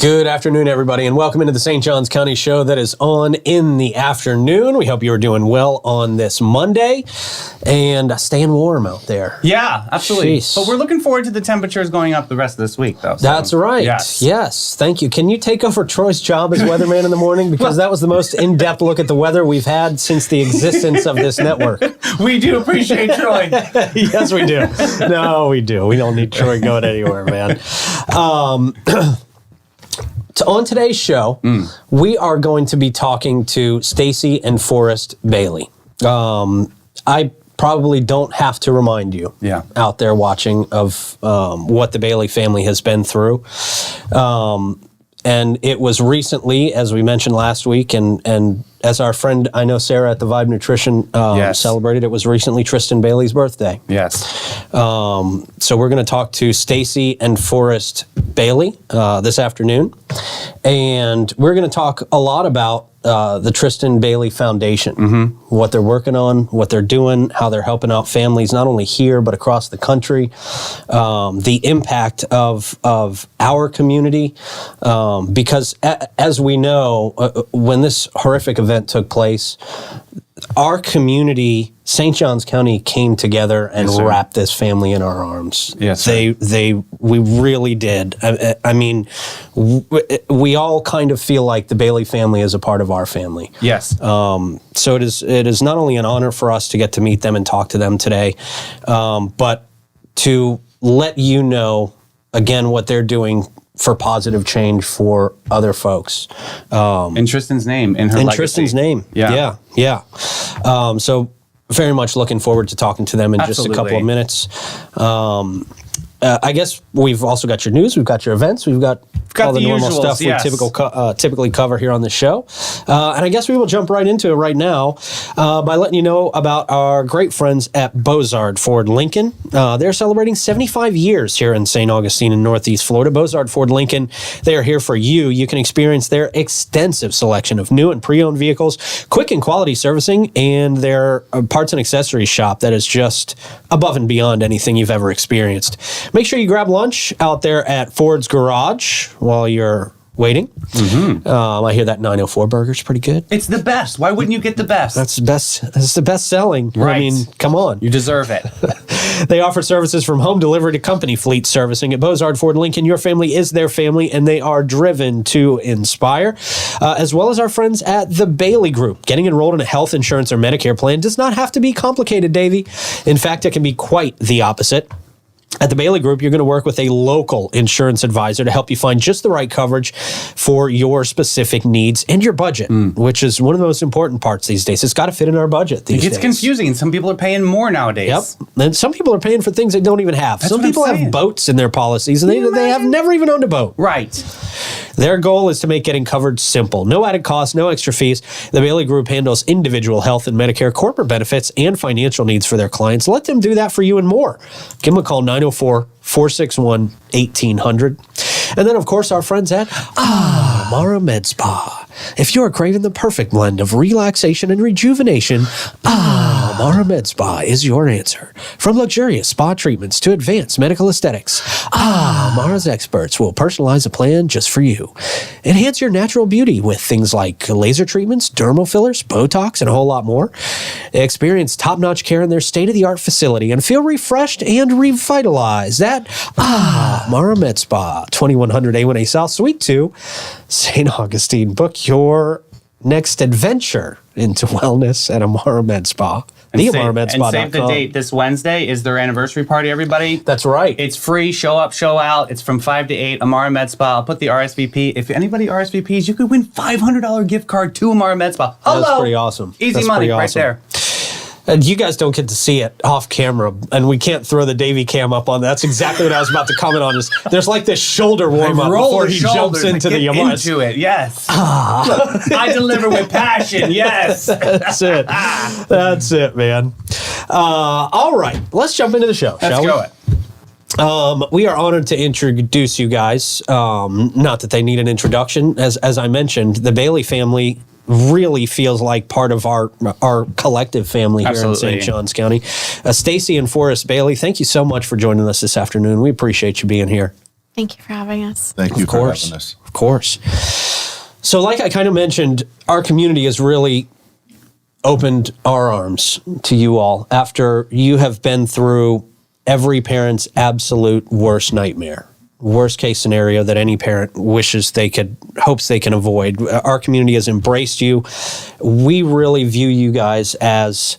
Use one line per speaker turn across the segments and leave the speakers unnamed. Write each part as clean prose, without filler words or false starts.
Good afternoon, everybody, and welcome into the St. Johns County show that is on in the afternoon. We hope you are doing well on this Monday and staying warm out there.
Yeah, absolutely.
Jeez.
But we're looking forward to the temperatures going up the rest of this week, though. So,
That's right. Yes. Thank you. Can you take over Troy's job as weatherman in the morning? Because that was the most in-depth look at the weather we've had since the existence of this network.
We do appreciate Troy.
Yes, we do. No, we do. We don't need Troy going anywhere, man. So on today's show, we are going to be talking to Stacy and Forrest Bailey. I probably don't have to remind you out there watching of what the Bailey family has been through. And it was recently, as we mentioned last week, and as our friend, I know Sarah at the Vibe Nutrition celebrated, it was recently Tristyn Bailey's birthday.
Yes.
So we're going to talk to Stacy and Forrest Bailey this afternoon. And we're going to talk a lot about the Tristyn Bailey Foundation, what they're working on, what they're doing, how they're helping out families, not only here, but across the country, the impact of our community. Because as we know, when this horrific event took place, our community, St. Johns County, came together and wrapped this family in our arms.
Yes,
we really did. I mean, we all kind of feel like the Bailey family is a part of our family.
Yes.
So it is not only an honor for us to get to meet them and talk to them today, but to let you know again what they're doing for positive change for other folks.
In Tristyn's name, in her legacy.
Tristyn's name. Yeah. So very much looking forward to talking to them in just a couple of minutes. I guess we've also got your news, we've got your events, we've got all the normal stuff we typically cover here on the show. And I guess we will jump right into it right now by letting you know about our great friends at Bozard Ford Lincoln. They're celebrating 75 years here in St. Augustine in Northeast Florida. Bozard Ford Lincoln, they are here for you. You can experience their extensive selection of new and pre-owned vehicles, quick and quality servicing, and their parts and accessories shop that is just above and beyond anything you've ever experienced. Make sure you grab lunch out there at Ford's Garage while you're waiting. I hear that 904 burger's pretty good.
It's the best. Why wouldn't you get the best?
That's the best. That's the best selling.
Right.
I mean, come on.
You deserve it.
They offer services from home delivery to company fleet servicing. At Bozard Ford Lincoln, your family is their family, and they are driven to inspire. As well as our friends at the Bailey Group. Getting enrolled in a health insurance or Medicare plan does not have to be complicated, Davey. In fact, it can be quite the opposite. At the Bailey Group, you're going to work with a local insurance advisor to help you find just the right coverage for your specific needs and your budget, which is one of the most important parts these days. It's got to fit in our budget these days.
It gets confusing, and some people are paying more nowadays.
Yep. And some people are paying for things they don't even have. Some people have boats in their policies, and they have never even owned a boat.
Right.
Their goal is to make getting covered simple. No added costs, no extra fees. The Bailey Group handles individual health and Medicare, corporate benefits, and financial needs for their clients. Let them do that for you and more. Give them a call, 904-461-1800. And then, of course, our friends at Amara Med Spa. If you're craving the perfect blend of relaxation and rejuvenation, Amara Med Spa is your answer. From luxurious spa treatments to advanced medical aesthetics, Amara's experts will personalize a plan just for you. Enhance your natural beauty with things like laser treatments, dermal fillers, Botox, and a whole lot more. Experience top-notch care in their state-of-the-art facility and feel refreshed and revitalized. That Amara Med Spa, 2100 A1A South, Suite 2, St. Augustine. Book your next adventure into wellness at Amara Med Spa.
AmaraMedSpa.com. And save the date. This Wednesday is their anniversary party, everybody.
That's right.
It's free. Show up, show out. It's from 5 to 8. Amara Med Spa. I'll put the RSVP. If anybody RSVPs, you could win $500 gift card to Amara Med Spa. Hello.
That's pretty awesome.
Easy money right there.
And you guys don't get to see it off camera, and we can't throw the Davey cam up on that. That's exactly what I was about to comment on. Is there's like this shoulder warm up before he jumps into the Amara.
Into it, yes. Look, I deliver with passion, yes.
That's it. That's it, man. All right, let's jump into the show.
Let's go it.
We are honored to introduce you guys. Not that they need an introduction, as I mentioned, the Bailey family really feels like part of our collective family here in St. Johns County. Stacy and Forrest Bailey, thank you so much for joining us this afternoon. We appreciate you being here.
Thank you for having us.
Thank you
Of
for
course.
having us.
Of course. So like I kind of mentioned, our community has really opened our arms to you all after you have been through every parent's absolute worst nightmare, worst case scenario that any parent hopes they can avoid. Our community has embraced you. We really view you guys as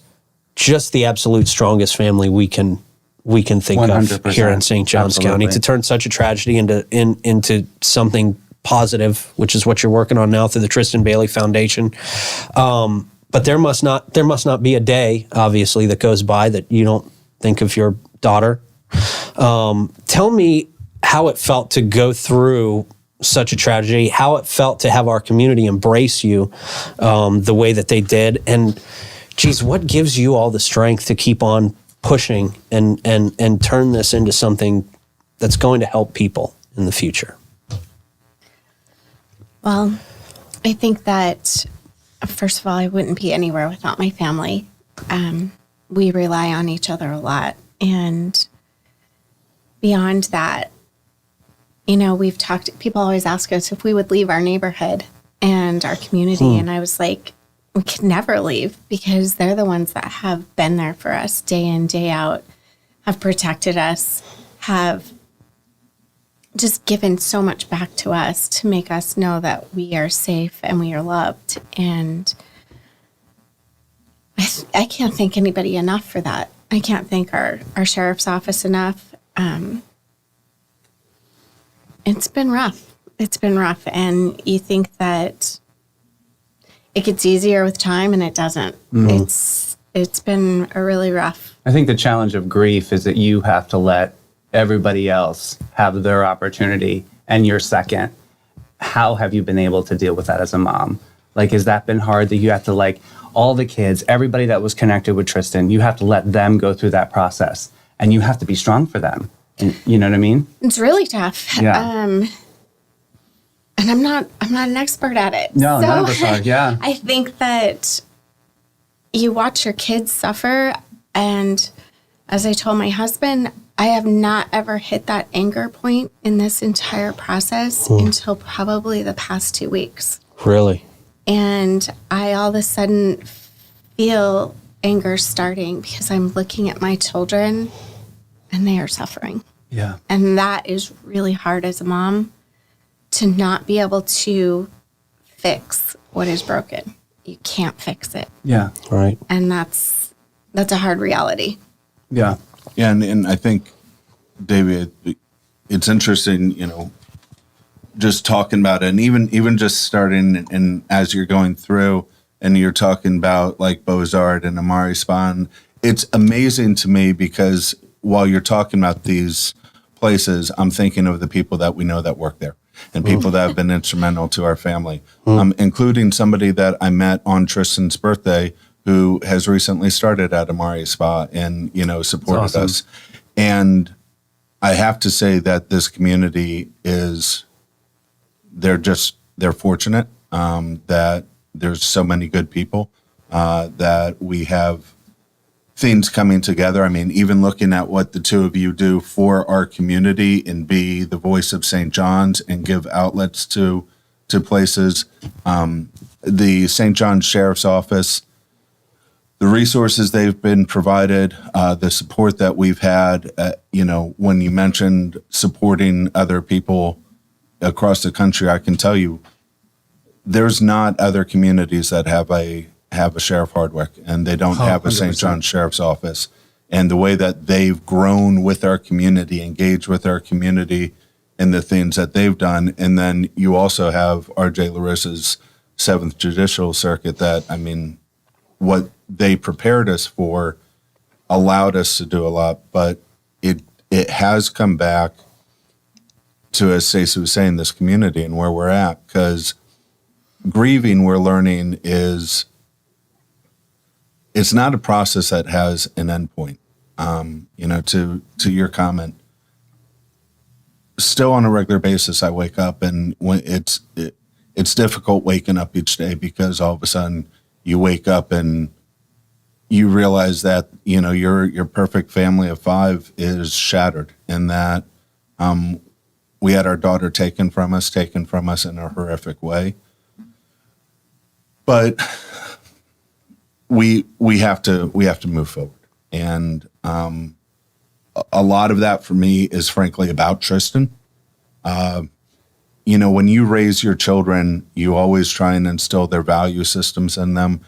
just the absolute strongest family we can think of
100%.
here in St. Johns County.
Absolutely.
To turn such a tragedy into something positive, which is what you're working on now through the Tristyn Bailey Foundation. But there must not be a day, obviously, that goes by that you don't think of your daughter. Tell me how it felt to go through such a tragedy, how it felt to have our community embrace you the way that they did, and geez, what gives you all the strength to keep on pushing and turn this into something that's going to help people in the future?
Well, I think that, first of all, I wouldn't be anywhere without my family. We rely on each other a lot. And beyond that, we've talked, people always ask us if we would leave our neighborhood and our community. And I was like, we could never leave because they're the ones that have been there for us day in, day out, have protected us, have just given so much back to us to make us know that we are safe and we are loved. And I can't thank anybody enough for that. I can't thank our sheriff's office enough. It's been rough. It's been rough. And you think that it gets easier with time, and it doesn't. It's been a really rough.
I think the challenge of grief is that you have to let everybody else have their opportunity and you're second. How have you been able to deal with that as a mom? Like, has that been hard that you have to, all the kids, everybody that was connected with Tristyn, you have to let them go through that process and you have to be strong for them. And, you know what I mean?
It's really tough.
Yeah.
And I'm not an expert at it.
No, none of us are. Yeah.
I think that you watch your kids suffer, and as I told my husband, I have not ever hit that anger point in this entire process until probably the past 2 weeks.
Really?
And I all of a sudden feel anger starting because I'm looking at my children and they are suffering.
Yeah.
And that is really hard as a mom, to not be able to fix what is broken. You can't fix it.
Yeah.
Right.
And that's a hard reality.
Yeah.
Yeah, and I think, David, it's interesting, just talking about it, and even just starting, and as you're going through, and you're talking about like Bozard and Amara Med Spa, it's amazing to me because while you're talking about these places, I'm thinking of the people that we know that work there and people that have been instrumental to our family, including somebody that I met on Tristyn's birthday who has recently started at Amara Med Spa and, supported
awesome.
us. And I have to say that this community they're fortunate that there's so many good people, that we have things coming together. I mean, even looking at what the two of you do for our community and be the voice of St. John's and give outlets to places. The St. John's Sheriff's Office, the resources they've been provided, the support that we've had, when you mentioned supporting other people across the country, I can tell you there's not other communities that have a Sheriff Hardwick, and they don't have a St.
100%.
John's Sheriff's Office. And the way that they've grown with our community, engaged with our community and the things that they've done. And then you also have R.J. Larissa's 7th Judicial Circuit that, what they prepared us for allowed us to do a lot, but it has come back to, as Stacy was saying, this community and where we're at, because grieving, we're learning, it's not a process that has an end point. To your comment, still on a regular basis, I wake up and when it's difficult waking up each day because all of a sudden you wake up and you realize that, your perfect family of 5 is shattered, and that we had our daughter taken from us in a horrific way. But we have to move forward. And a lot of that for me is frankly about Tristyn. When you raise your children, you always try and instill their value systems in them,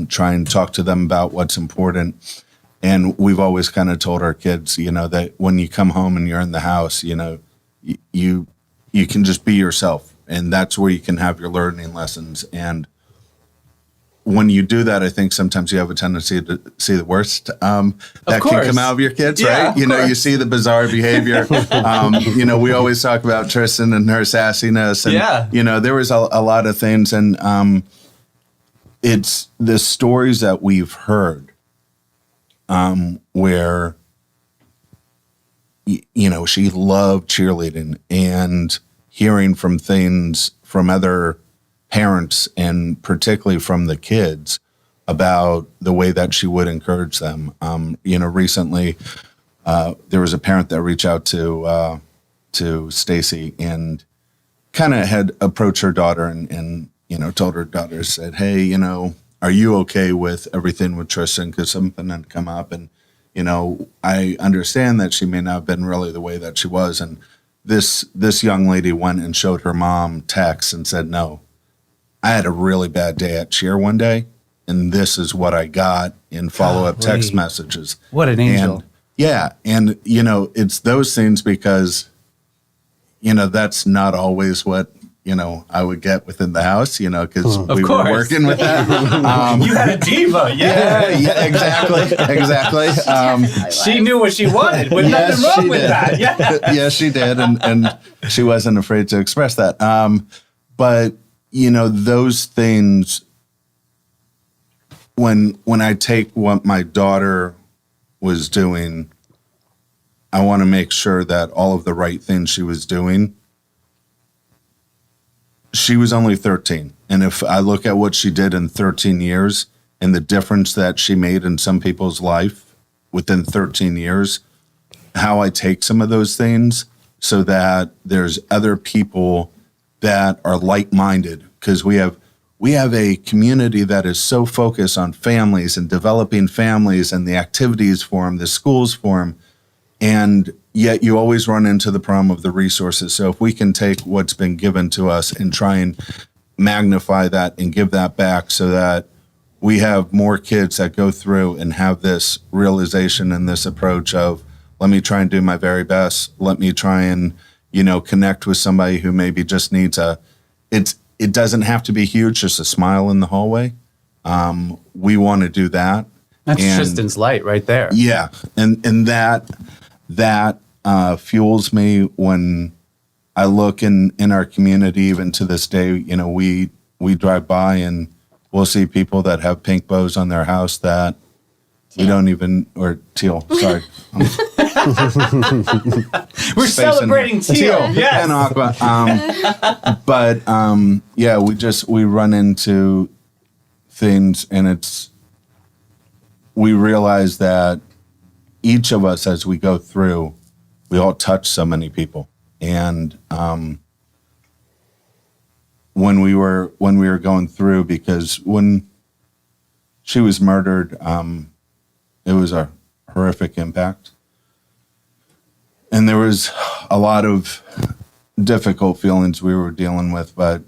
try and talk to them about what's important. And we've always kind of told our kids, that when you come home and you're in the house, you can just be yourself. And that's where you can have your learning lessons. And when you do that, I think sometimes you have a tendency to see the worst that can come out of your kids, right? You see the bizarre behavior. We always talk about Tristyn and her sassiness. And, there was a lot of things. And it's the stories that we've heard where, she loved cheerleading, and hearing from things from other parents and particularly from the kids about the way that she would encourage them. Recently there was a parent that reached out to Stacy and kind of had approached her daughter and told her daughter, said, hey, are you okay with everything with Tristyn? Because something had come up, and, I understand that she may not have been really the way that she was. And this young lady went and showed her mom texts and said, no, I had a really bad day at cheer one day, and this is what I got in follow-up text messages.
What an angel.
And it's those things because, that's not always what, I would get within the house, because we were working with that.
You had a diva,
yeah, exactly.
She knew what she wanted. With nothing wrong with that. Yeah.
Yes, she did, and she wasn't afraid to express that. But those things, when I take what my daughter was doing, I want to make sure that all of the right things she was doing. She was only 13. And if I look at what she did in 13 years and the difference that she made in some people's life within 13 years, how I take some of those things so that there's other people that are like-minded, because we have a community that is so focused on families and developing families and the activities for them, the schools for them, and yet you always run into the problem of the resources. So if we can take what's been given to us and try and magnify that and give that back so that we have more kids that go through and have this realization and this approach of, let me try and do my very best. Let me try and, connect with somebody who maybe just needs it doesn't have to be huge, just a smile in the hallway. We want to do that.
That's Tristyn's light right there.
Yeah. And that fuels me when I look in our community. Even to this day, we drive by and we'll see people that have pink bows on their house that we don't even, or teal, sorry.
We're celebrating teal. Yes.
And aqua. But we run into things, and we realize that each of us, as we go through, we all touch so many people. And when we were going through, because when she was murdered, it was a horrific impact. And there was a lot of difficult feelings we were dealing with, but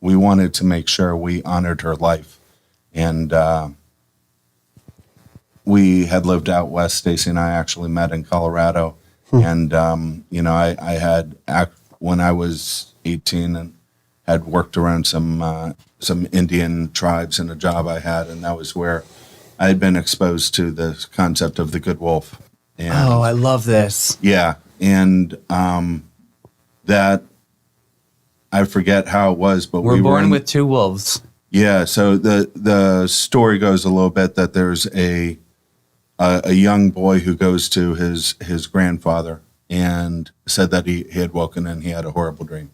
we wanted to make sure we honored her life. And we had lived out west. Stacy and I actually met in Colorado. And, I had, when I was 18, and had worked around some Indian tribes in a job I had, and that was where I had been exposed to the concept of the good wolf. And,
I love this.
Yeah. And that, I forget how it was, but
we're
we
born with two wolves.
Yeah. So the story goes a little bit that there's a young boy who goes to his grandfather and said that he had woken and he had a horrible dream.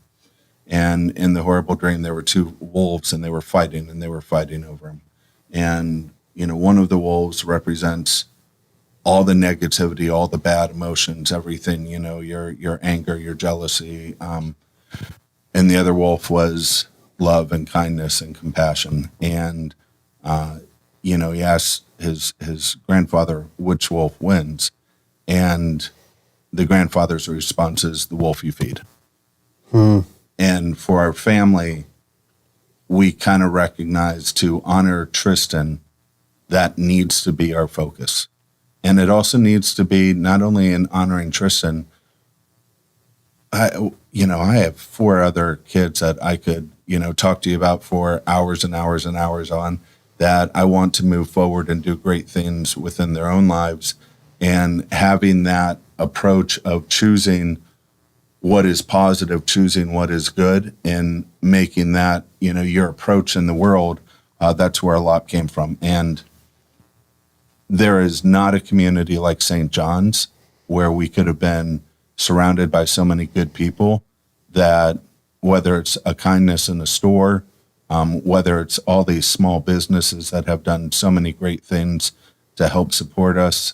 And in the horrible dream, there were two wolves, and they were fighting over him. And, one of the wolves represents all the negativity, all the bad emotions, everything, your anger, your jealousy. And the other wolf was love and kindness and compassion. And, he asked his grandfather which wolf wins. And the grandfather's response is the wolf you feed. And for our family, we kind of recognize to honor Tristyn, that needs to be our focus. And it also needs to be not only in honoring Tristyn. I have 4 other kids that I could, talk to you about for hours and hours and hours on, that I want to move forward and do great things within their own lives. And having that approach of choosing what is positive, choosing what is good, and making that, your approach in the world, that's where a lot came from. And there is not a community like St. John's where we could have been surrounded by so many good people, that whether it's a kindness in a store, whether it's all these small businesses that have done so many great things to help support us,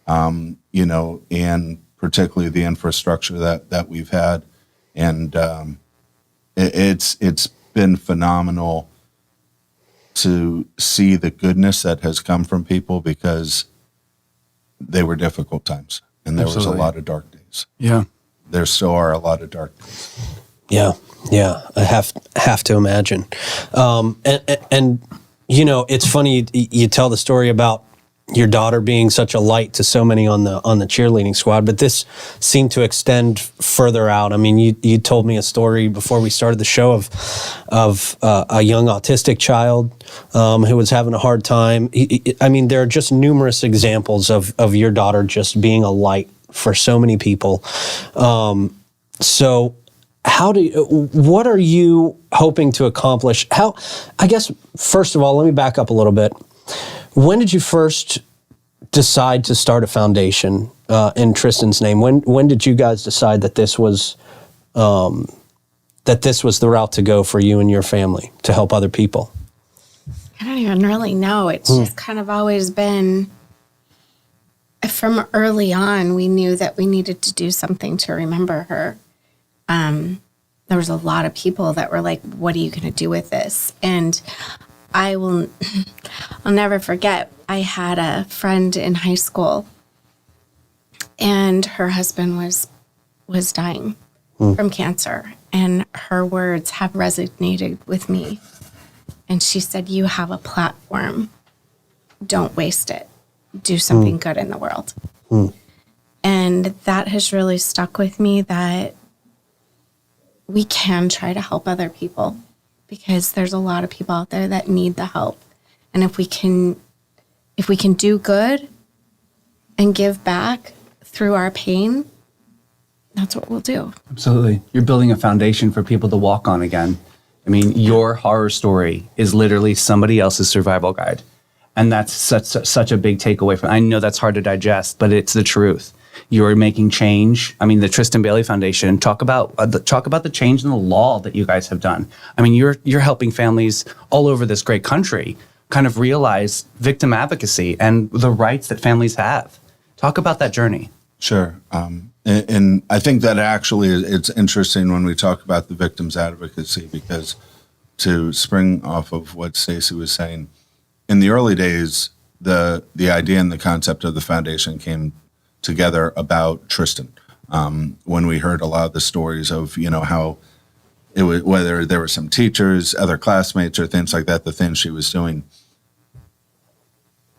and particularly the infrastructure that we've had. And it's been phenomenal to see the goodness that has come from people, because they were difficult times and there was a lot of dark days.
Yeah.
There still are a lot of dark days.
Yeah. I have to imagine. And it's funny you tell the story about your daughter being such a light to so many on the cheerleading squad, but this seemed to extend further out. I mean, you told me a story before we started the show of a young autistic child who was having a hard time. I mean, there are just numerous examples of your daughter just being a light for so many people. So what are you hoping to accomplish? I guess, first of all, let me back up a little bit. When did you first decide to start a foundation in Tristyn's name? When did you guys decide that this was the route to go for you and your family to help other people?
I don't even really know. It's just kind of always been, from early on, we knew that we needed to do something to remember her. There was a lot of people that were like, what are you going to do with this? And I'll never forget, I had a friend in high school, and her husband was dying from cancer, and her words have resonated with me. And she said, you have a platform. Don't waste it. Do something good in the world. And that has really stuck with me, that we can try to help other people, because there's a lot of people out there that need the help. And if we can do good and give back through our pain, that's what we'll do.
Absolutely. You're building a foundation for people to walk on again. I mean, your horror story is literally somebody else's survival guide. And that's such a big takeaway from. I know that's hard to digest, but it's the truth. You're making change. I mean, the Tristyn Bailey Foundation, talk about the change in the law that you guys have done. I mean, you're helping families all over this great country kind of realize victim advocacy and the rights that families have. Talk about that journey.
Sure. And I think that actually it's interesting when we talk about the victim's advocacy, because to spring off of what Stacy was saying, in the early days, the idea and the concept of the foundation came together about Tristyn. When we heard a lot of the stories of, how it was, whether there were some teachers, other classmates, or things like that, the things she was doing,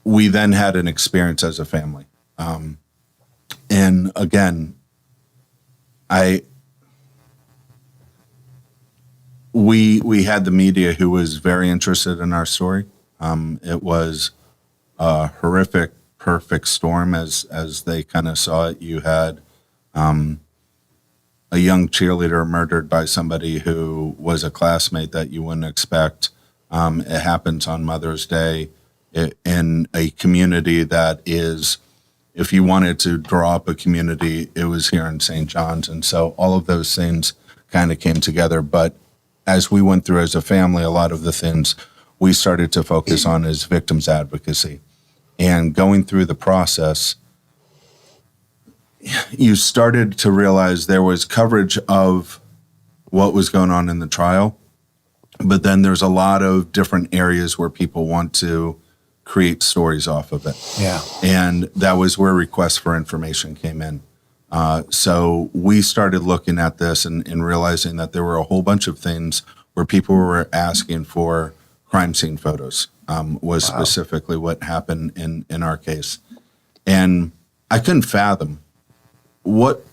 we then had an experience as a family. And again, we had the media who was very interested in our story. It was a horrific, perfect storm as they kind of saw it. You had a young cheerleader murdered by somebody who was a classmate that you wouldn't expect. It happens on Mother's Day in a community that is, if you wanted to draw up a community, it was here in St. John's. And so all of those things kind of came together. But as we went through as a family, a lot of the things we started to focus on is victims advocacy. And going through the process, you started to realize there was coverage of what was going on in the trial, but then there's a lot of different areas where people want to create stories off of it.
Yeah.
And that was where requests for information came in. So we started looking at this and realizing that there were a whole bunch of things where people were asking for crime scene photos, was specifically what happened in our case. And I couldn't fathom what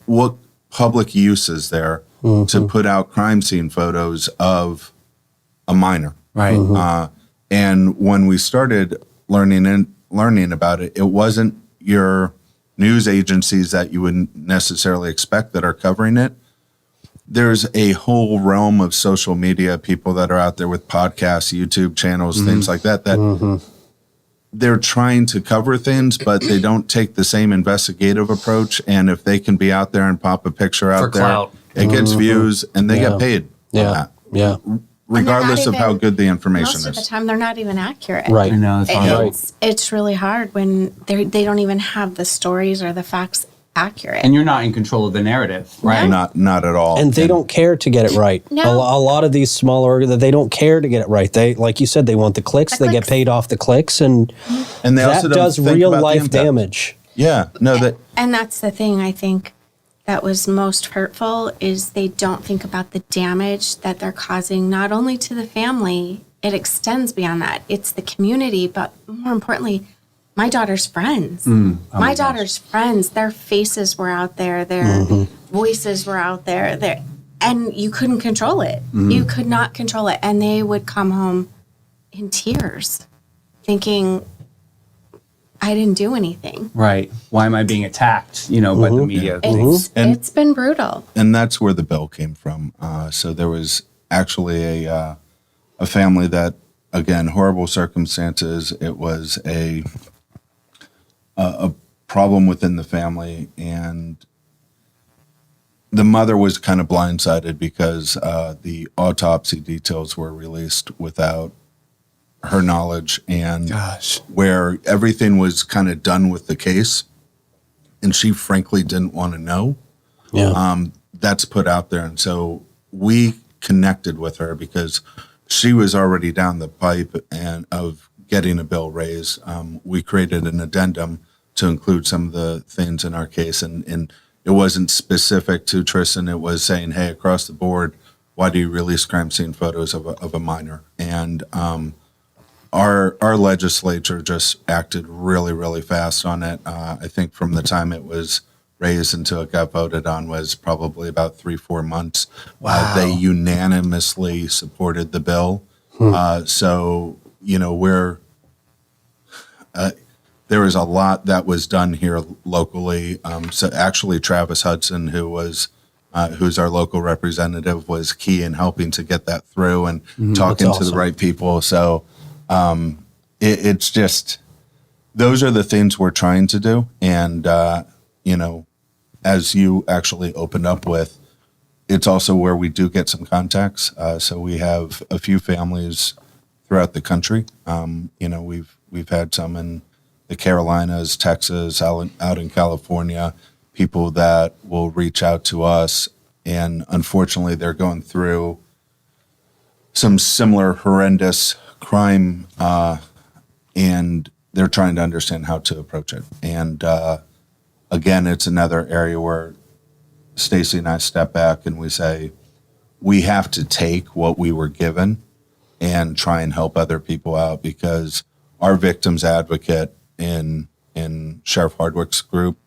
public use is there to put out crime scene photos of a minor.
Right.
And when we started learning about it, it wasn't your news agencies that you wouldn't necessarily expect that are covering it. There's a whole realm of social media people that are out there with podcasts, YouTube channels, things like that, they're trying to cover things, but they don't take the same investigative approach. And if they can be out there and pop a picture out there,
clout.
it gets views and they get paid.
Yeah.
On that, regardless of how good the information
Most of the
is.
time, they're not even accurate.
Right.
I know. It's hard.
It's really hard when they don't even have the stories or the facts accurate.
And you're not in control of the narrative, right?
Not at all.
And they don't care to get it right.
No.
A lot of these smaller, they don't care to get it right. They, like you said, they want the clicks.
The
They get
clicks.
paid off the clicks, and
And they also
that
don't
does
think
real
about the
life
impact.
damage.
Yeah. No, that
And that's the thing I think that was most hurtful is they don't think about the damage that they're causing not only to the family, it extends beyond that. It's the community, but more importantly, my daughter's friends. My daughter's friends, their faces were out there, their voices were out there, and you couldn't control it. You could not control it. And they would come home in tears thinking, I didn't do anything.
Right. Why am I being attacked, by the media?
It's been brutal.
and that's where the bill came from. So there was actually a family that, again, horrible circumstances. It was a problem within the family, and the mother was kind of blindsided because the autopsy details were released without her knowledge, and
Gosh.
where everything was kind of done with the case, and she frankly didn't want to know.
Yeah.
That's put out there. And so we connected with her because she was already down the pipe and of getting a bill raised. We created an addendum to include some of the things in our case. And it wasn't specific to Tristyn. It was saying, hey, across the board, why do you release crime scene photos of a minor? And our legislature just acted really, really fast on it. I think from the time it was raised until it got voted on was probably about 3-4 months.
Wow.
They unanimously supported the bill. So, there was a lot that was done here locally. So actually Travis Hudson, who's our local representative, was key in helping to get that through and talking
That's
to the
awesome.
right people. So it's just, those are the things we're trying to do. And, as you actually opened up with, it's also where we do get some contacts. So we have a few families throughout the country. We've had some in the Carolinas, Texas, out in California, people that will reach out to us. And unfortunately, they're going through some similar horrendous crime, and they're trying to understand how to approach it. And again, it's another area where Stacy and I step back and we say, we have to take what we were given and try and help other people out, because our victims advocate in Sheriff Hardwick's group,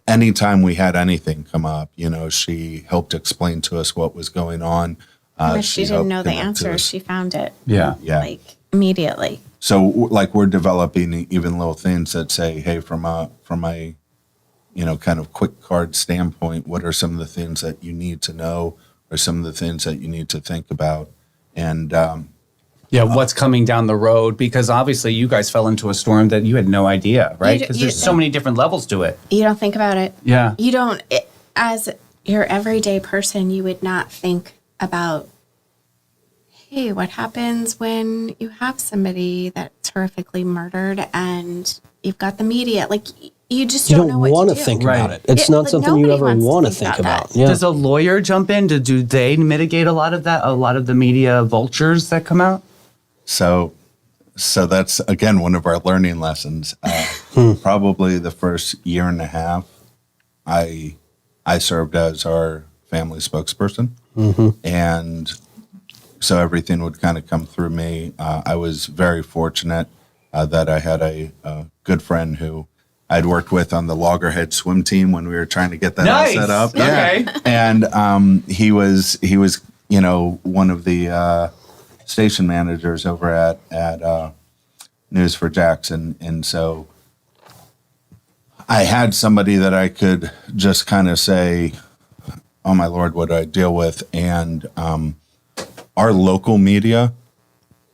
anytime we had anything come up, she helped explain to us what was going on.
And if she didn't
helped
know the
connect to
answer,
us.
she found it
Yeah.
like immediately.
So we're developing even little things that say, hey, from a kind of quick card standpoint, what are some of the things that you need to know, or some of the things that you need to think about? And
What's coming down the road? Because obviously you guys fell into a storm that you had no idea, right? Because there's so many different levels to it.
You don't think about it.
Yeah.
You don't, as your everyday person, you would not think about, hey, what happens when you have somebody that's horrifically murdered and you've got the media? Like, you just
You
don't know
don't
what
want to
do.
think
Right.
about it. It's
Yeah,
not
like,
something you
nobody
ever
wants to
want to
think
think
about
about.
that.
Yeah.
Does a lawyer jump in? Do they mitigate a lot of that? A lot of the media vultures that come out?
So that's again one of our learning lessons. Probably the first year and a half, I served as our family spokesperson, and so everything would kind of come through me. I was very fortunate that I had a good friend who I'd worked with on the Loggerhead swim team when we were trying to get that all set up.
Okay.
And he was one of the station managers over at News for Jackson, and so I had somebody that I could just kind of say, "Oh my Lord, what do I deal with?" And our local media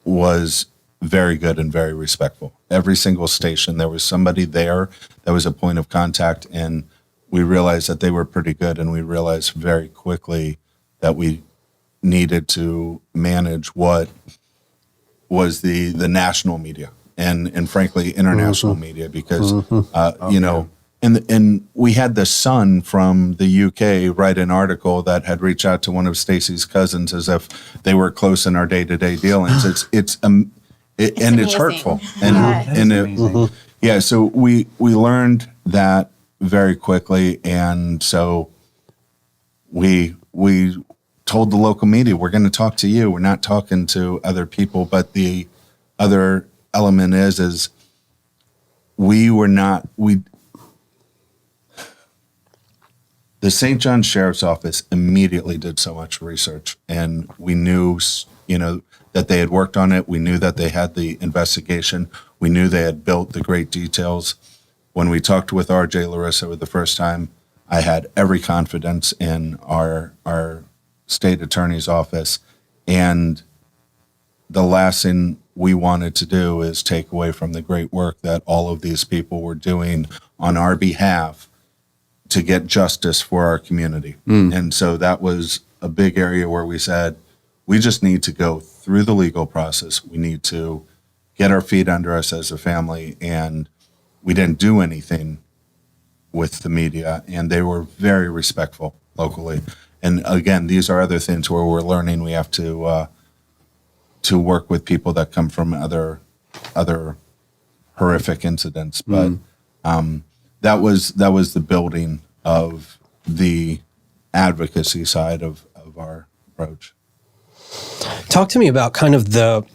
was very good and very respectful. Every single station, there was somebody there that was a point of contact, and we realized that they were pretty good, and we realized very quickly that we needed to manage what was the national media and frankly international media, because and we had the Sun from the UK write an article that had reached out to one of Stacy's cousins as if they were close in our day-to-day dealings. It's
amazing.
hurtful.
Yeah.
So we learned that very quickly, and so we told the local media, we're going to talk to you. We're not talking to other people. But the other element is the St. John Sheriff's Office immediately did so much research, and we knew, that they had worked on it. We knew that they had the investigation. We knew they had built the great details. When we talked with RJ Larissa for the first time, I had every confidence in our state attorney's office. And the last thing we wanted to do is take away from the great work that all of these people were doing on our behalf to get justice for our community. And so that was a big area where we said, we just need to go through the legal process. We need to get our feet under us as a family. And we didn't do anything with the media, and they were very respectful locally. And again, these are other things where we're learning. We have to work with people that come from other horrific incidents. But that was the building of the advocacy side of our approach.
Talk to me about kind of the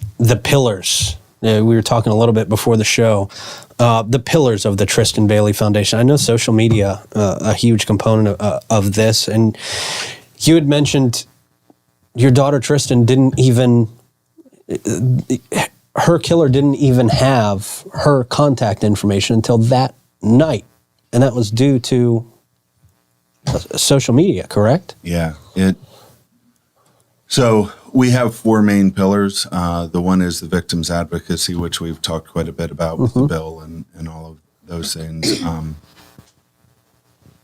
pillars. We were talking a little bit before the show. The pillars of the Tristyn Bailey Foundation. I know social media, a huge component of this. And you had mentioned your daughter Tristyn her killer didn't even have her contact information until that night. And that was due to social media, correct?
Yeah. So we have four main pillars. The one is the victim's advocacy, which we've talked quite a bit about with the bill and all of those things.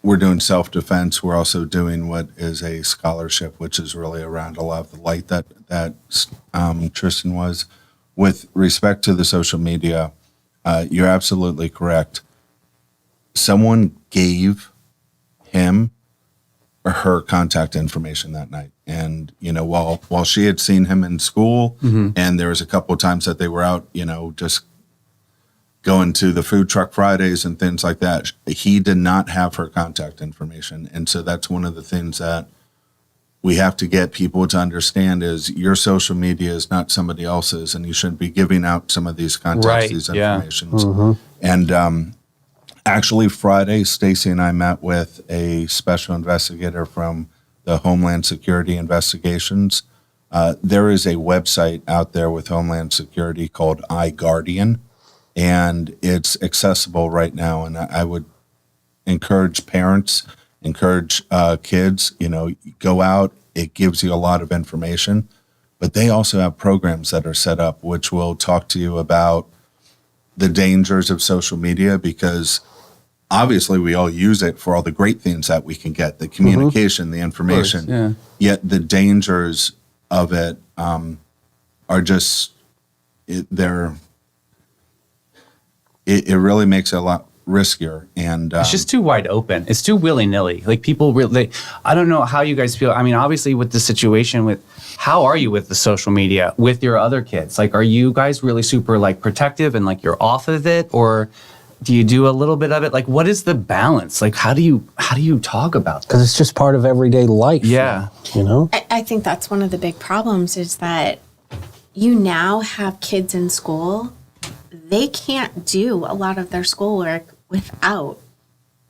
We're doing self-defense. We're also doing what is a scholarship, which is really around a lot of the light that Tristyn was. With respect to the social media, you're absolutely correct. Someone gave him or her contact information that night. And, while she had seen him in school, and there was a couple of times that they were out, just going to the food truck Fridays and things like that, he did not have her contact information. And so that's one of the things that we have to get people to understand is your social media is not somebody else's, and you shouldn't be giving out some of these contacts, these informations. And actually Friday, Stacy and I met with a special investigator from the Homeland Security Investigations. There is a website out there with Homeland Security called iGuardian, and it's accessible right now. And I would encourage parents, encourage kids, go out. It gives you a lot of information, but they also have programs that are set up which will talk to you about the dangers of social media, because obviously we all use it for all the great things that we can get, the communication, the information,
yeah.
Yet the dangers of it are just, it really makes it a lot riskier. And
It's just too wide open. It's too willy-nilly. Like people really, I don't know how you guys feel. I mean, obviously with the situation with, how are you with the social media with your other kids? Like, are you guys really super like protective and like you're off of it, or do you do a little bit of it? Like, what is the balance? Like, how do you talk about that?
Because it's just part of everyday life.
Yeah.
You know?
I think that's one of the big problems is that you now have kids in school. They can't do a lot of their schoolwork without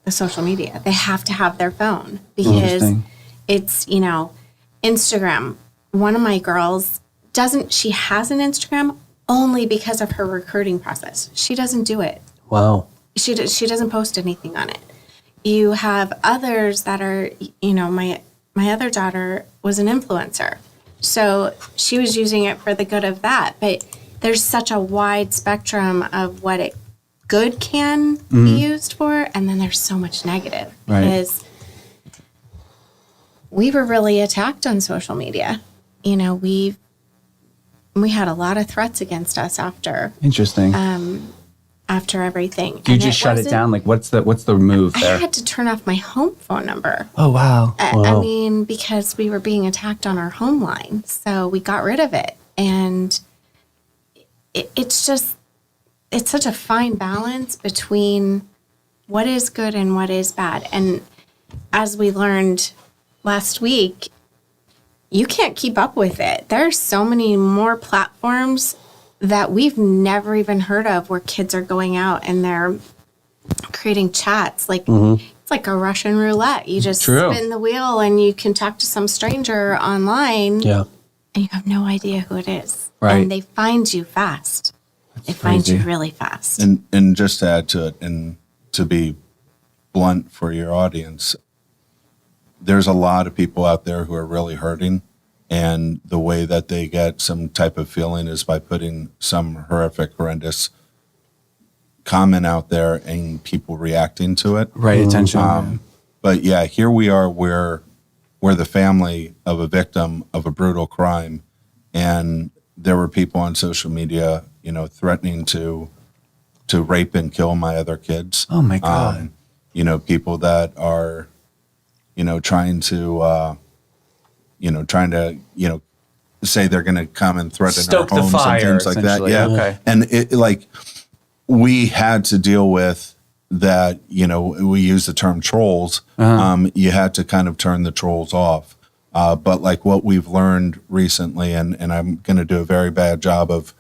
the social media. They have to have their phone because it's, Instagram. One of my girls she has an Instagram only because of her recruiting process. She doesn't do it.
Wow.
She doesn't post anything on it. You have others that are, my other daughter was an influencer. So she was using it for the good of that. But there's such a wide spectrum of what it good can be used for. And then there's so much negative.
Right.
Because we were really attacked on social media. We had a lot of threats against us after
Interesting.
after everything.
Do you just shut it down? Like, what's the move there?
I had to turn off my home phone number.
Oh, wow.
I mean, because we were being attacked on our home line. So we got rid of it. And it's such a fine balance between what is good and what is bad. And as we learned last week, you can't keep up with it. There are so many more platforms that we've never even heard of where kids are going out and they're creating chats. Like it's like a Russian roulette. You just spin the wheel and you can talk to some stranger online.
Yeah.
And you have no idea who it is.
Right.
And they find you fast. They find you really fast.
And just to add to it, and to be blunt for your audience, there's a lot of people out there who are really hurting, and the way that they get some type of feeling is by putting some horrendous comment out there and people reacting to it.
Right, attention.
But yeah, here we are where we're the family of a victim of a brutal crime, and there were people on social media, threatening to rape and kill my other kids.
Oh my God.
People that are, trying to say they're going to come and threaten
Stoke
our
the
homes
fire,
and things like that.
essentially.
Yeah.
Okay.
And we had to deal with that, we use the term trolls. You had to kind of turn the trolls off. But like what we've learned recently, and I'm going to do a very bad job of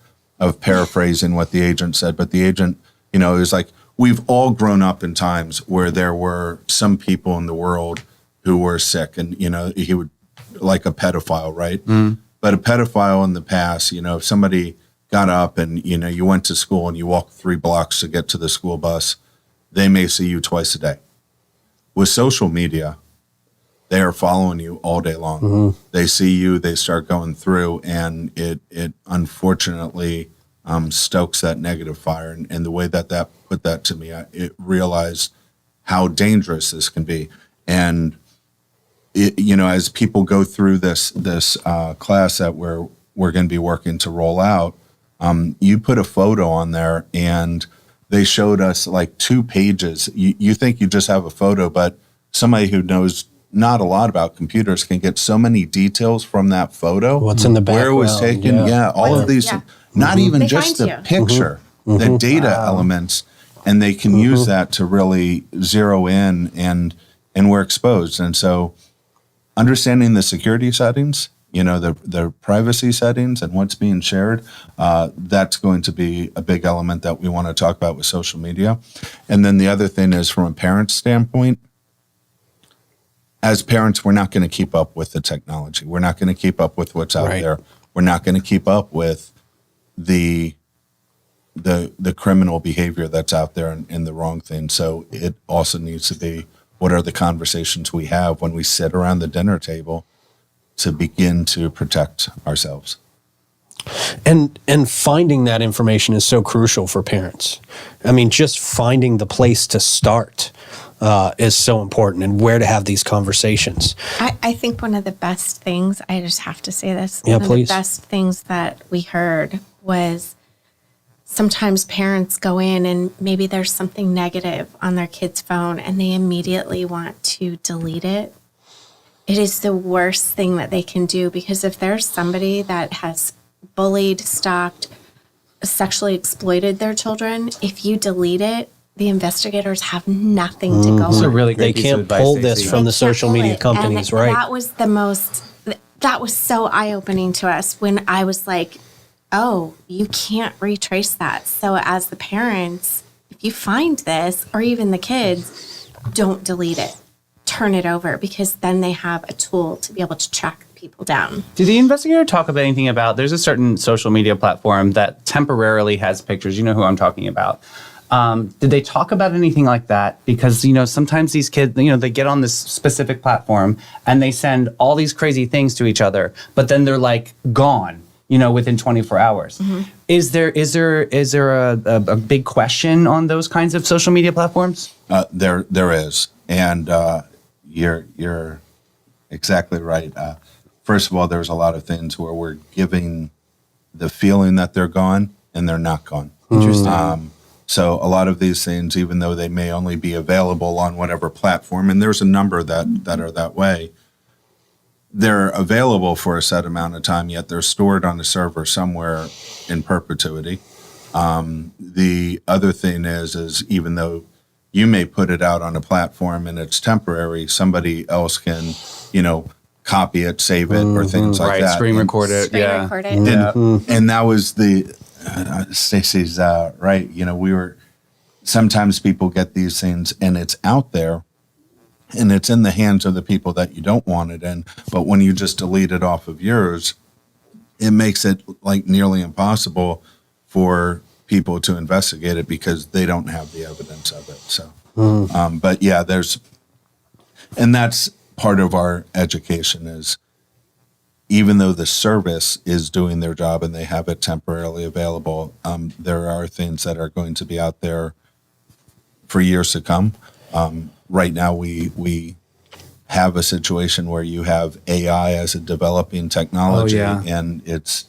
paraphrasing what the agent said, but the agent, is like, we've all grown up in times where there were some people in the world who were sick, and, he would, like a pedophile, right? But a pedophile in the past, if somebody got up and, you went to school and you walked 3 blocks to get to the school bus, they may see you twice a day. With social media, they are following you all day long. They see you, they start going through, and it unfortunately stokes that negative fire. And the way that put that to me, it realized how dangerous this can be. And as people go through this class that we're going to be working to roll out, you put a photo on there, and they showed us like 2 pages. You think you just have a photo, but somebody who knows not a lot about computers can get so many details from that photo.
What's in the background?
Where it was taken. All of these, not even
They
just
find
the
you.
picture, the data elements, and they can use that to really zero in, and we're exposed. And so understanding the security settings, the privacy settings and what's being shared, that's going to be a big element that we want to talk about with social media. And then the other thing is, from a parent standpoint, as parents, we're not going to keep up with the technology. We're not going to keep up with what's out there. We're not going to keep up with the criminal behavior that's out there and the wrong thing. So it also needs to be, what are the conversations we have when we sit around the dinner table to begin to protect ourselves?
And finding that information is so crucial for parents. I mean, just finding the place to start is so important, and where to have these conversations.
I think one of the best things, I just have to say this,
Yeah,
one
please.
of the best things that we heard was sometimes parents go in and maybe there's something negative on their kid's phone and they immediately want to delete it. It is the worst thing that they can do, because if there's somebody that has bullied, stalked, sexually exploited their children, if you delete it, the investigators have nothing to go
That's a
on.
really great
They
piece
can't
of advice,
pull this
Stacy.
from the
They can't
social
pull
media
it.
companies,
And
right?
that was so eye-opening to us when I was like, oh, you can't retrace that. So as the parents, if you find this, or even the kids, don't delete it. Turn it over, because then they have a tool to be able to track people down.
Did the investigator talk about anything about, there's a certain social media platform that temporarily has pictures, you know who I'm talking about. Did they talk about anything like that? Because, sometimes these kids, they get on this specific platform and they send all these crazy things to each other, but then they're like gone, within 24 hours. Mm-hmm. Is there a big question on those kinds of social media platforms?
There is. And you're exactly right. First of all, there's a lot of things where we're giving the feeling that they're gone and they're not gone.
Interesting.
So a lot of these things, even though they may only be available on whatever platform, and there's a number that are that way, they're available for a set amount of time, yet they're stored on a server somewhere in perpetuity. The other thing is even though you may put it out on a platform and it's temporary, somebody else can, copy it, save it, or things like that.
Screen record it.
Screen
Yeah.
record it.
And that was Stacy's right. Sometimes people get these things and it's out there and it's in the hands of the people that you don't want it in. But when you just delete it off of yours, it makes it like nearly impossible for people to investigate it because they don't have the evidence of it. So, but yeah, and that's part of our education is, even though the service is doing their job and they have it temporarily available, there are things that are going to be out there for years to come. Right now, we have a situation where you have AI as a developing technology, and it's,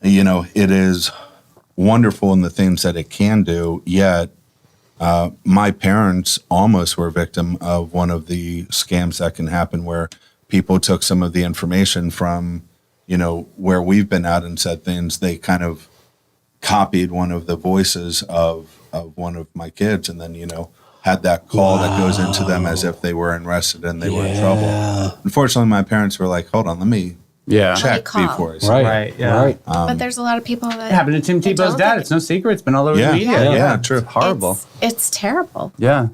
it is wonderful in the things that it can do, yet my parents almost were a victim of one of the scams that can happen where people took some of the information from, where we've been at and said things. They kind of copied one of the voices of one of my kids and then, had that call that goes into them as if they were arrested and they were in trouble. Unfortunately, my parents were like, hold on, let me check
call.
before I say
Right.
Right.
But there's a lot of people that
It happened to Tim
that
Tebow's
don't
dad.
think
It's no secret. It's been all over
Yeah.
the media.
Yeah, true.
It's horrible.
It's terrible.
Yeah.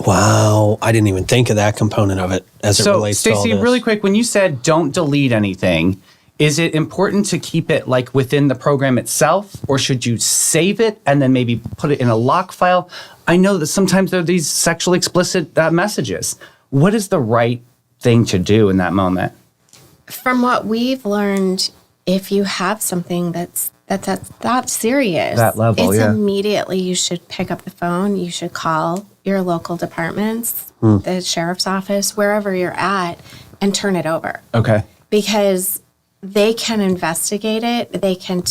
Wow. I didn't even think of that component of it as it
So,
relates to all
Stacy,
this.
really quick, when you said don't delete anything, is it important to keep it like within the program itself, or should you save it and then maybe put it in a lock file? I know that sometimes there are these sexually explicit messages. What is the right thing to do in that moment?
From what we've learned, if you have something that's that serious,
That level,
it's
yeah.
immediately you should pick up the phone. You should call your local departments, the sheriff's office, wherever you're at, and turn it over.
Okay.
Because they can investigate it. They can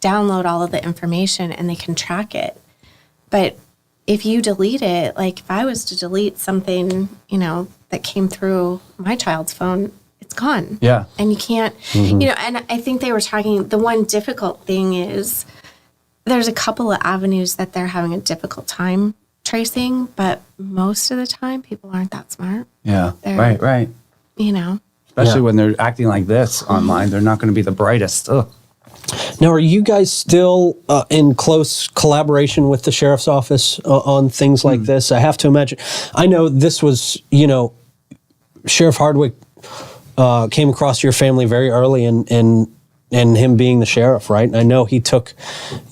download all of the information and they can track it. But if you delete it, like if I was to delete something, that came through my child's phone, it's gone.
Yeah.
And you can't, and I think they were talking, the one difficult thing is there's a couple of avenues that they're having a difficult time tracing, but most of the time people aren't that smart.
Yeah.
They're-
Right. Especially when they're acting like this online, they're not going to be the brightest. Ugh.
Now, are you guys still in close collaboration with the sheriff's office on things like this? I have to imagine. I know this was, Sheriff Hardwick came across your family very early in him being the sheriff, right? And I know he took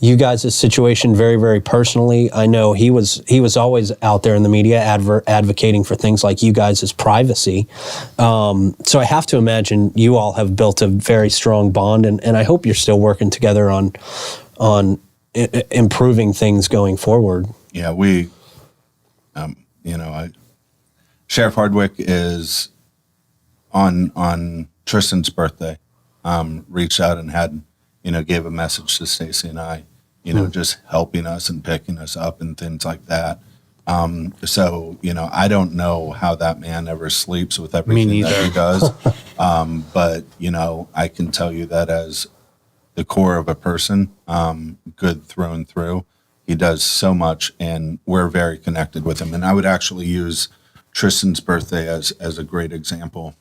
you guys' situation very, very personally. I know he was always out there in the media advocating for things like you guys' privacy. So I have to imagine you all have built a very strong bond, and I hope you're still working together on improving things going forward.
Yeah, we, Sheriff Hardwick is on Tristyn's birthday, reached out and had, gave a message to Stacy and I, just helping us and picking us up and things like that. So, I don't know how that man ever sleeps with everything that he does. But, I can tell you that as the core of a person, good through and through, he does so much, and we're very connected with him. And I would actually use Tristyn's birthday as a great example.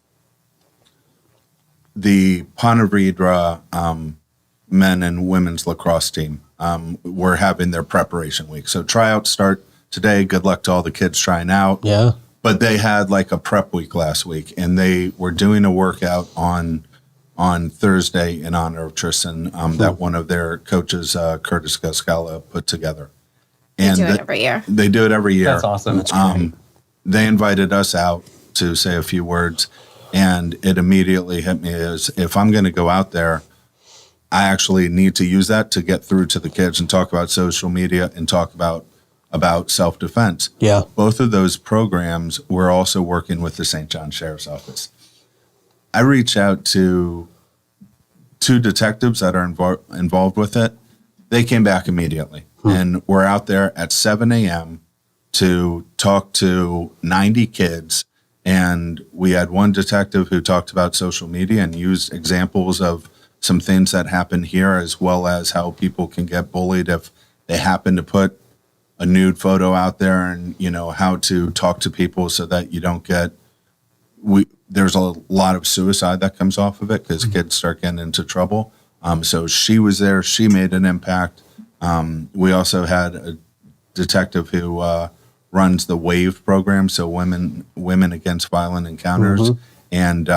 The Ponte Vedra men and women's lacrosse team were having their preparation week. So tryouts start today. Good luck to all the kids trying out.
Yeah.
But they had like a prep week last week, and they were doing a workout on Thursday in honor of Tristyn that one of their coaches, Curtis Gascala, put together. And
They do it every year.
They do it every year.
That's awesome.
That's great.
They invited us out to say a few words, and it immediately hit me as if I'm going to go out there, I actually need to use that to get through to the kids and talk about social media and talk about self-defense.
Yeah.
Both of those programs were also working with the St. John Sheriff's Office. I reached out to 2 detectives that are involved with it. They came back immediately, and we're out there at 7 a.m. to talk to 90 kids. And we had one detective who talked about social media and used examples of some things that happen here, as well as how people can get bullied if they happen to put a nude photo out there, and how to talk to people so that you don't get there's a lot of suicide that comes off of it because kids start getting into trouble. So she was there. She made an impact. We also had a detective who runs the WAVE program, so Women Against Violent Encounters, and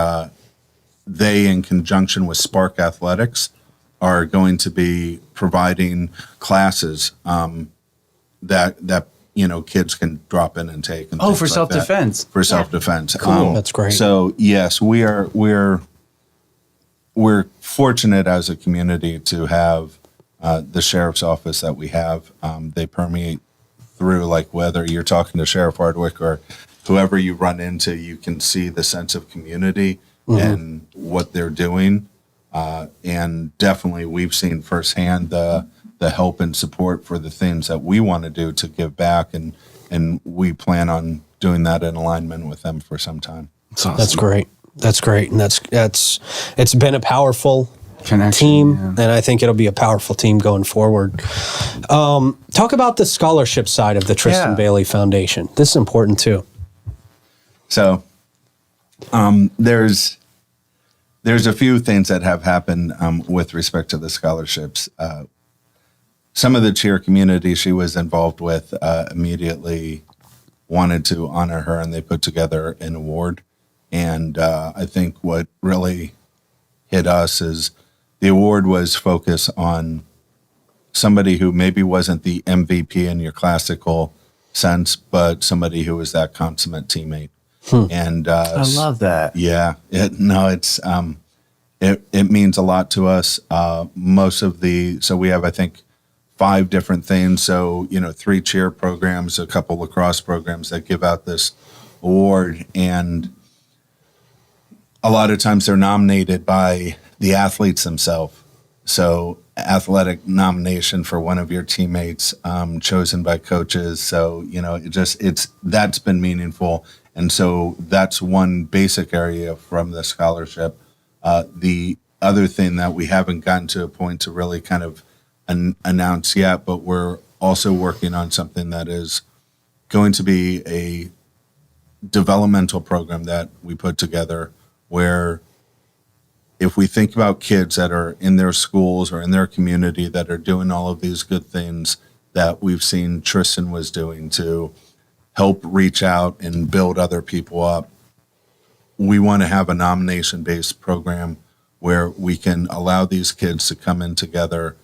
they, in conjunction with Spark Athletics, are going to be providing classes that kids can drop in and take. And
for self-defense.
For self-defense.
Cool.
That's great.
So yes, we're fortunate as a community to have the sheriff's office that we have. They permeate through, like, whether you're talking to Sheriff Hardwick or whoever you run into, you can see the sense of community and what they're doing. And definitely we've seen firsthand the help and support for the things that we want to do to give back. And we plan on doing that in alignment with them for some time.
That's awesome.
That's great. That's great. And it's been a powerful
Connection,
team,
yeah.
and I think it'll be a powerful team going forward. Talk about the scholarship side of the Tristyn
Yeah.
Bailey Foundation. This is important too.
So there's a few things that have happened with respect to the scholarships. Some of the cheer community she was involved with immediately wanted to honor her, and they put together an award. And I think what really hit us is the award was focused on somebody who maybe wasn't the MVP in your classical sense, but somebody who was that consummate teammate. And
I love that.
yeah, it means a lot to us. So we have, I think, 5 different things. So, 3 cheer programs, a couple lacrosse programs that give out this award. And a lot of times they're nominated by the athletes themselves. So athletic nomination for one of your teammates, chosen by coaches. So, that's been meaningful. And so that's one basic area from the scholarship. The other thing that we haven't gotten to a point to really kind of announce yet, but we're also working on something that is going to be a developmental program that we put together, where if we think about kids that are in their schools or in their community that are doing all of these good things that we've seen Tristyn was doing to help reach out and build other people up, we want to have a nomination-based program where we can allow these kids to come in together,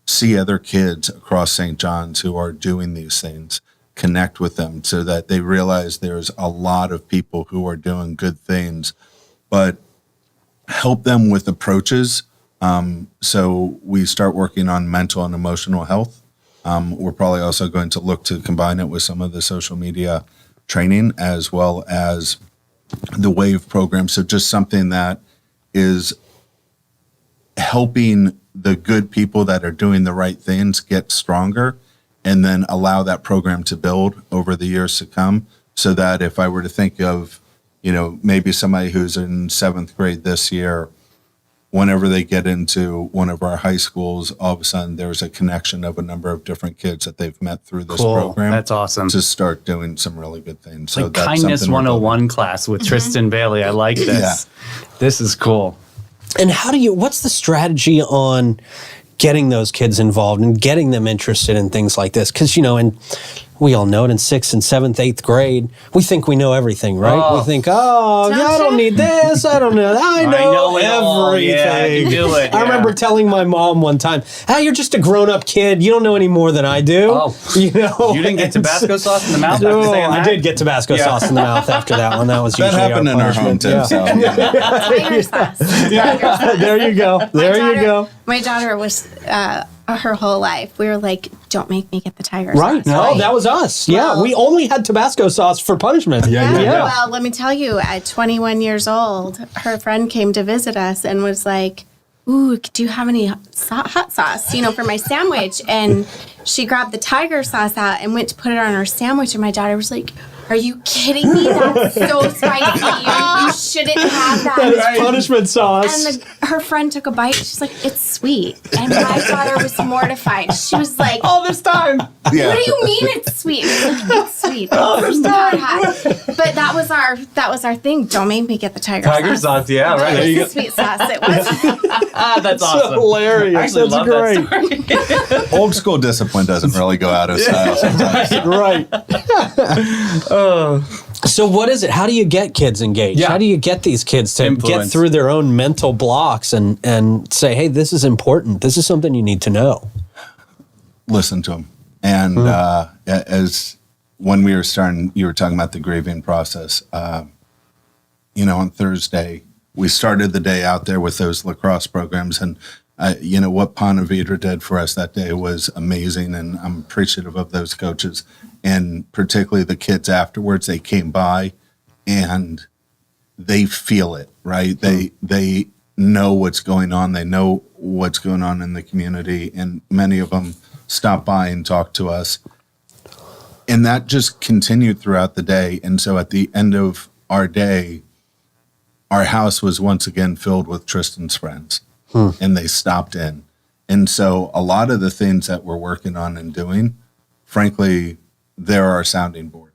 see other kids across St. John's who are doing these things, connect with them so that they realize there's a lot of people who are doing good things, but help them with approaches. So we start working on mental and emotional health. We're probably also going to look to combine it with some of the social media training as well as the WAVE program. So just something that is helping the good people that are doing the right things get stronger, and then allow that program to build over the years to come, so that if I were to think of, maybe somebody who's in 7th grade this year, whenever they get into one of our high schools, all of a sudden there's a connection of a number of different kids that they've met through this program.
That's awesome.
To start doing some really good things.
So that's Kindness 101 class with Tristyn Bailey. I like this.
Yeah.
This is cool.
And what's the strategy on getting those kids involved and getting them interested in things like this? Because, and we all know it in 6th and 7th, 8th grade, we think we know everything, right? We think, I don't need this. I don't know. I know everything.
Yeah, I can do it.
I remember telling my mom one time, you're just a grown-up kid. You don't know any more than I do.
Oh, you didn't get Tabasco sauce in the mouth after saying that?
I did get Tabasco sauce in the mouth after that one. That was usually
that happened in our home too.
Yeah.
So.
Tiger sauce.
There you go. There you go.
My daughter was her whole life. We were like, don't make me get the tiger
right.
sauce.
No,
Right?
that was us.
Well,
yeah, we only had Tabasco sauce for punishment.
Yeah. Well, let me tell you, at 21 years old, her friend came to visit us and was like, ooh, do you have any hot sauce, for my sandwich? And she grabbed the tiger sauce out and went to put it on her sandwich. And my daughter was like, are you kidding me? That's so spicy. You shouldn't have that.
That is punishment sauce.
And her friend took a bite. She's like, it's sweet. And my daughter was mortified. She was like,
all this time.
Yeah.
what do you mean it's sweet? It's sweet. It's not hot. But that was our thing. Don't make me get the tiger
sauce. Yeah, right.
There you go. Sweet sauce. It was.
That's awesome.
Hilarious.
I actually love
great.
that story.
Old school discipline doesn't really go out of style sometimes.
Right. So what is it? How do you get kids engaged?
Yeah.
How do you get these kids to get through their own mental blocks and say, hey, this is important. This is something you need to know.
Listen to them. And as when we were starting, you were talking about the grieving process. On Thursday, we started the day out there with those lacrosse programs. And, what Panache did for us that day was amazing. And I'm appreciative of those coaches. And particularly the kids afterwards, they came by and they feel it, right? They know what's going on. They know what's going on in the community. And many of them stopped by and talked to us. And that just continued throughout the day. And so at the end of our day, our house was once again filled with Tristyn's friends. And they stopped in. And so a lot of the things that we're working on and doing, frankly, they're our sounding board.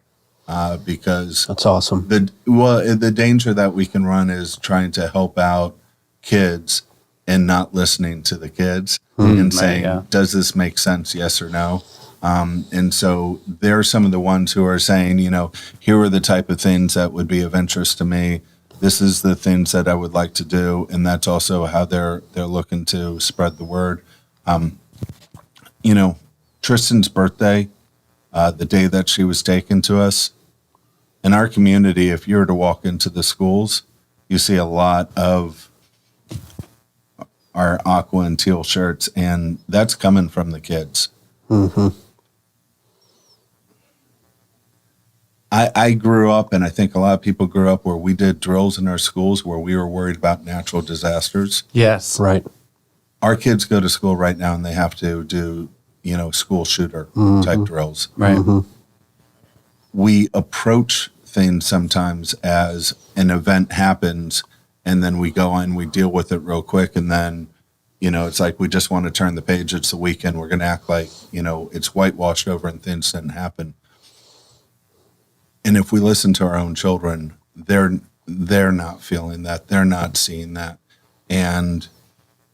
Because
that's awesome.
The danger that we can run is trying to help out kids and not listening to the kids and saying, does this make sense? Yes or no? And so they're some of the ones who are saying, here are the type of things that would be of interest to me. This is the things that I would like to do. And that's also how they're looking to spread the word. Tristyn's birthday, the day that she was taken to us, in our community, if you were to walk into the schools, you see a lot of our aqua and teal shirts, and that's coming from the kids. Mm-hmm. I grew up, and I think a lot of people grew up where we did drills in our schools where we were worried about natural disasters.
Yes.
Right.
Our kids go to school right now and they have to do, school shooter type drills.
Right.
Mm-hmm.
We approach things sometimes as an event happens and then we go on, we deal with it real quick. And then, it's like, we just want to turn the page. It's the weekend. We're going to act like, it's whitewashed over and things didn't happen. And if we listen to our own children, they're not feeling that. They're not seeing that. And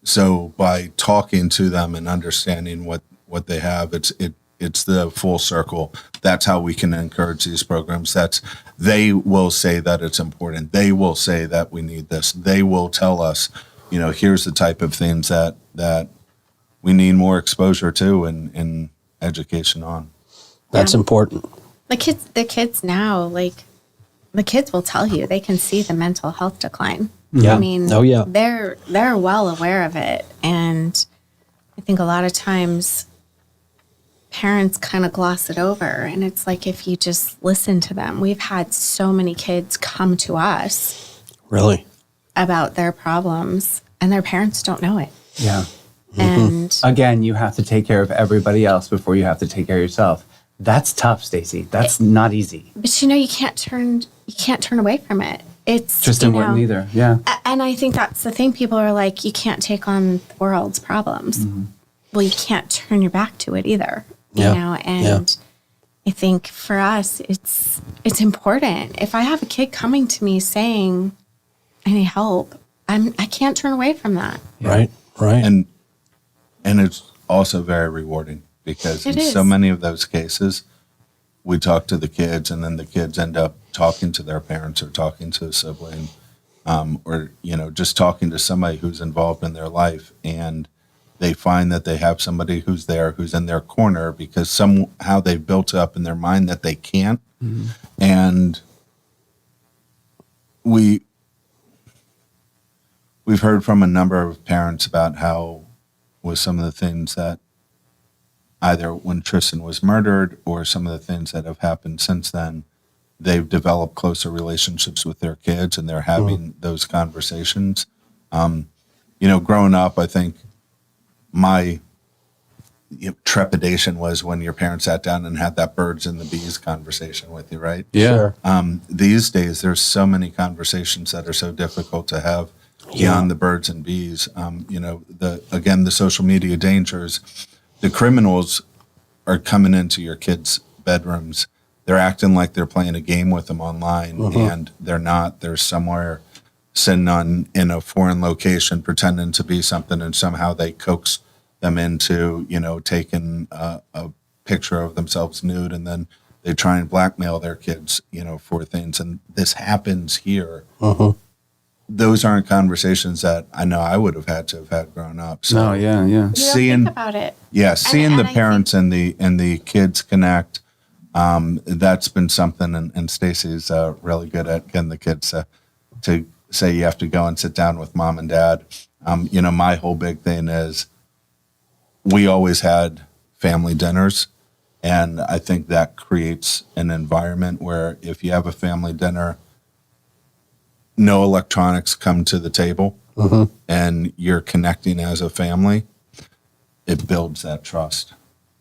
so by talking to them and understanding what they have, it's the full circle. That's how we can encourage these programs. They will say that it's important. They will say that we need this. They will tell us, here's the type of things that we need more exposure to and education on.
That's important.
The kids now, the kids will tell you, they can see the mental health decline.
Yeah.
I mean, they're well aware of it. And I think a lot of times parents kind of gloss it over. And it's like, if you just listen to them, we've had so many kids come to us.
Really?
About their problems, and their parents don't know it.
Yeah.
And
Again, you have to take care of everybody else before you have to take care of yourself. That's tough, Stacy. That's not easy.
but you can't turn away from it. It's
Tristyn wouldn't either. Yeah.
And I think that's the thing. People are like, you can't take on the world's problems. Well, you can't turn your back to it either. You know, and I think for us, it's important. If I have a kid coming to me saying, I need help, I can't turn away from that.
Right.
And it's also very rewarding because in so many of those cases, we talk to the kids and then the kids end up talking to their parents or talking to a sibling, or, just talking to somebody who's involved in their life. And they find that they have somebody who's there, who's in their corner because somehow they've built up in their mind that they can't. And we've heard from a number of parents about how with some of the things that either when Tristyn was murdered or some of the things that have happened since then, they've developed closer relationships with their kids and they're having those conversations. Growing up, I think my trepidation was when your parents sat down and had that birds and the bees conversation with you, right?
Yeah. Sure.
These days, there's so many conversations that are so difficult to have beyond the birds and bees. The social media dangers. The criminals are coming into your kids' bedrooms. They're acting like they're playing a game with them online, and they're not. They're somewhere sitting in a foreign location, pretending to be something, and somehow they coax them into, taking a picture of themselves nude, and then they try and blackmail their kids, for things. And this happens here. Those aren't conversations that I know I would have had to have had growing up. So
No, yeah.
You don't think about it.
yeah, seeing the
I
parents and the kids connect, that's been something. And Stacy's really good at getting the kids to say you have to go and sit down with mom and dad. My whole big thing is we always had family dinners, and I think that creates an environment where if you have a family dinner, no electronics come to the table, and you're connecting as a family, it builds that trust.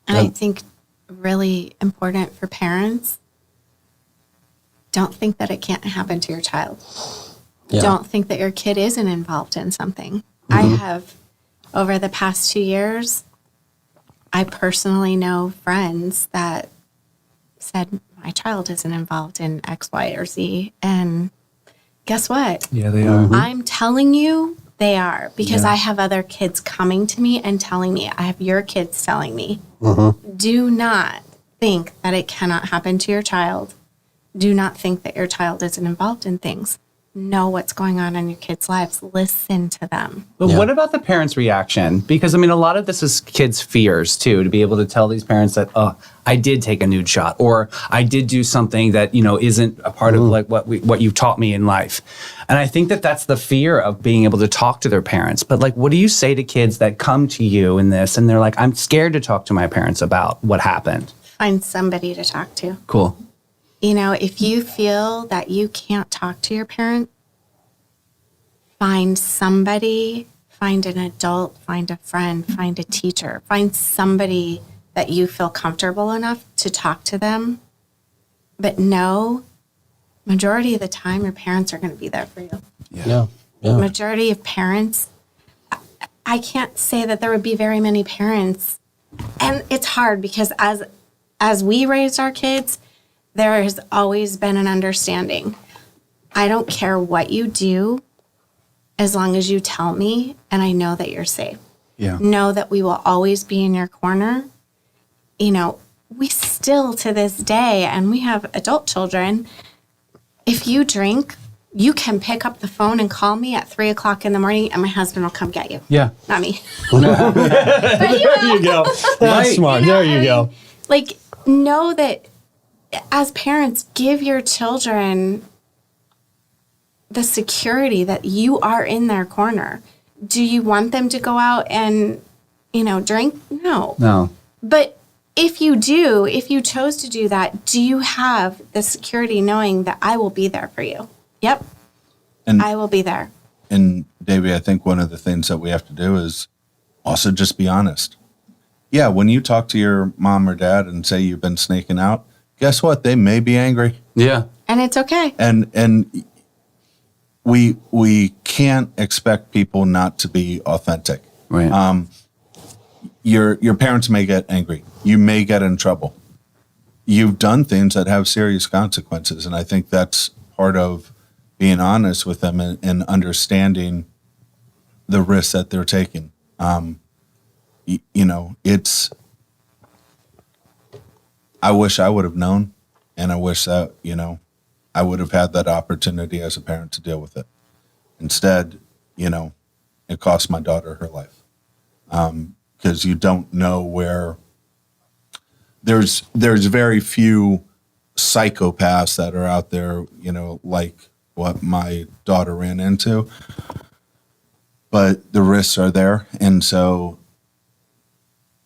And I think really important for parents, don't think that it can't happen to your child.
Yeah.
Don't think that your kid isn't involved in something. I have, over the past 2 years, I personally know friends that said, my child isn't involved in X, Y, or Z. And guess what?
Yeah, they are.
I'm telling you, they are, because I have other kids coming to me and telling me, I have your kids telling me, do not think that it cannot happen to your child. Do not think that your child isn't involved in things. Know what's going on in your kids' lives. Listen to them.
But what about the parents' reaction? Because, a lot of this is kids' fears, too, to be able to tell these parents that, I did take a nude shot, or I did do something that, isn't a part of like what you've taught me in life. And I think that that's the fear of being able to talk to their parents. But like, what do you say to kids that come to you in this and they're like, I'm scared to talk to my parents about what happened?
Find somebody to talk to.
Cool.
If you feel that you can't talk to your parent, find somebody, find an adult, find a friend, find a teacher, find somebody that you feel comfortable enough to talk to them. But no, majority of the time, your parents are going to be there for you.
Yeah.
Majority of parents, I can't say that there would be very many parents. And it's hard because as we raised our kids, there has always been an understanding. I don't care what you do as long as you tell me and I know that you're safe.
Yeah.
Know that we will always be in your corner. We still to this day, and we have adult children, if you drink, you can pick up the phone and call me at 3:00 in the morning and my husband will come get you.
Yeah.
Not me.
There you go. That's smart. There you go.
Like, know that as parents, give your children the security that you are in their corner. Do you want them to go out and, drink? No.
No.
But if you chose to do that, do you have the security knowing that I will be there for you? Yep.
And
I will be there.
And Davey, I think one of the things that we have to do is also just be honest. Yeah, when you talk to your mom or dad and say you've been sneaking out, guess what? They may be angry.
Yeah.
And it's okay.
And we can't expect people not to be authentic.
Right.
Your parents may get angry. You may get in trouble. You've done things that have serious consequences, and I think that's part of being honest with them and understanding the risks that they're taking. It's. I wish I would have known, and I wish that I would have had that opportunity as a parent to deal with it. Instead, it cost my daughter her life. Because you don't know where there's very few psychopaths that are out there, like what my daughter ran into. But the risks are there. And so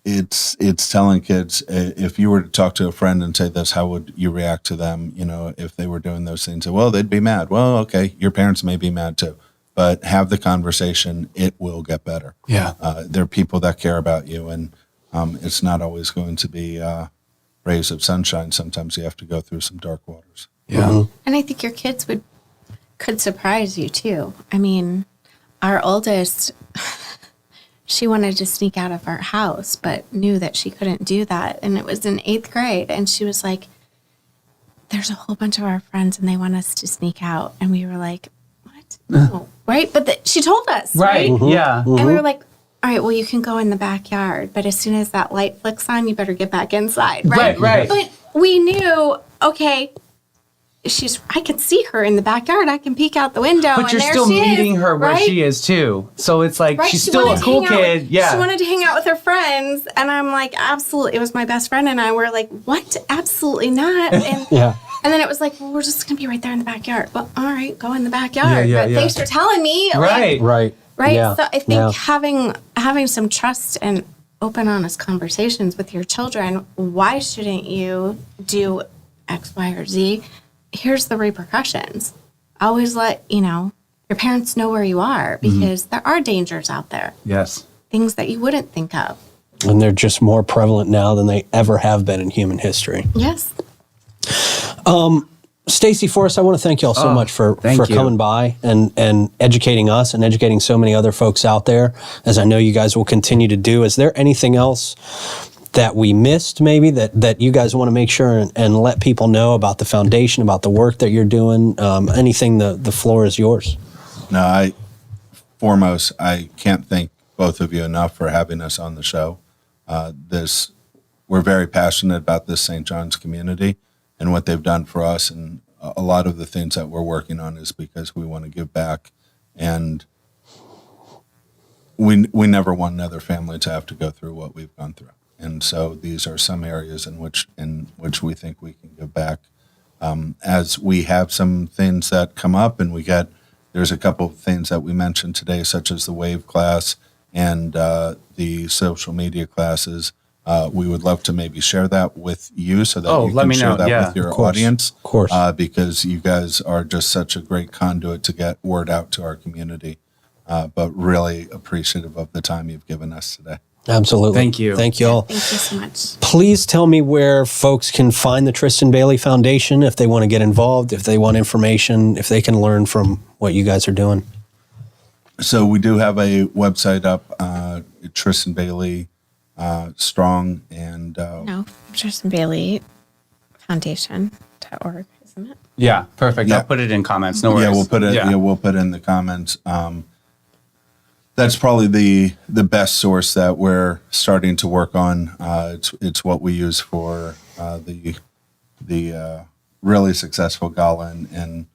it's telling kids, if you were to talk to a friend and say this, how would you react to them? If they were doing those things, well, they'd be mad. Well, okay, your parents may be mad too, but have the conversation. It will get better.
Yeah.
There are people that care about you, and it's not always going to be rays of sunshine. Sometimes you have to go through some dark waters.
Yeah.
Mm-hmm.
And I think your kids could surprise you too. I mean, our oldest, she wanted to sneak out of our house, but knew that she couldn't do that. And it was in 8th grade. And she was like, there's a whole bunch of our friends and they want us to sneak out. And we were like, what? No. Right? But she told us.
Right.
Right?
Yeah.
And we were like, all right, well, you can go in the backyard, but as soon as that light flicks on, you better get back inside. Right.
Right.
But we knew, okay, I can see her in the backyard. I can peek out the window.
But
and
you're
there
still
she
meeting
is,
her where
right?
she is too. So it's like
Right,
she's
she
still a
wanted to
cool
hang out
kid.
with-
Yeah.
She wanted to hang out with her friends. And I'm like, absolutely. It was my best friend and I were like, what? Absolutely not. And,
Yeah.
and then it was like, well, we're just going to be right there in the backyard. Well, all right, go in the backyard.
Yeah,
but
yeah.
thanks for telling me.
Right.
Right.
Right.
Yeah.
So I think
Yeah.
having some trust and open, honest conversations with your children. Why shouldn't you do X, Y, or Z? Here's the repercussions. Always let your parents know where you are because there are dangers out there.
Yes.
Things that you wouldn't think of.
And they're just more prevalent now than they ever have been in human history.
Yes.
Stacy, Forrest, I want to thank you all so much for
thank you.
coming by and educating us and educating so many other folks out there, as I know you guys will continue to do. Is there anything else that we missed maybe that you guys want to make sure and let people know about the foundation, about the work that you're doing? Anything, the floor is yours.
No, I can't thank both of you enough for having us on the show. We're very passionate about this St. John's community and what they've done for us. And a lot of the things that we're working on is because we want to give back. And we never want another family to have to go through what we've gone through. And so these are some areas in which we think we can give back. As we have some things that come up and there's a couple of things that we mentioned today, such as the WAVE class and the social media classes. We would love to maybe share that with you so that you
let
can
me
share
know.
that
Yeah,
with your
of course.
audience.
Of course.
Because you guys are just such a great conduit to get word out to our community. But really appreciative of the time you've given us today.
Absolutely.
Thank you.
Thank you all.
Thank you so much.
Please tell me where folks can find the Tristyn Bailey Foundation if they want to get involved, if they want information, if they can learn from what you guys are doing.
So we do have a website up, Tristyn Bailey Strong, and
No, Tristyn Bailey Foundation.org, isn't it?
Yeah. Perfect.
Yeah.
I'll put it in comments. No worries.
yeah, we'll put it. Yeah. We'll put it in the comments. That's probably the best source that we're starting to work on. It's what we use for the really successful gala and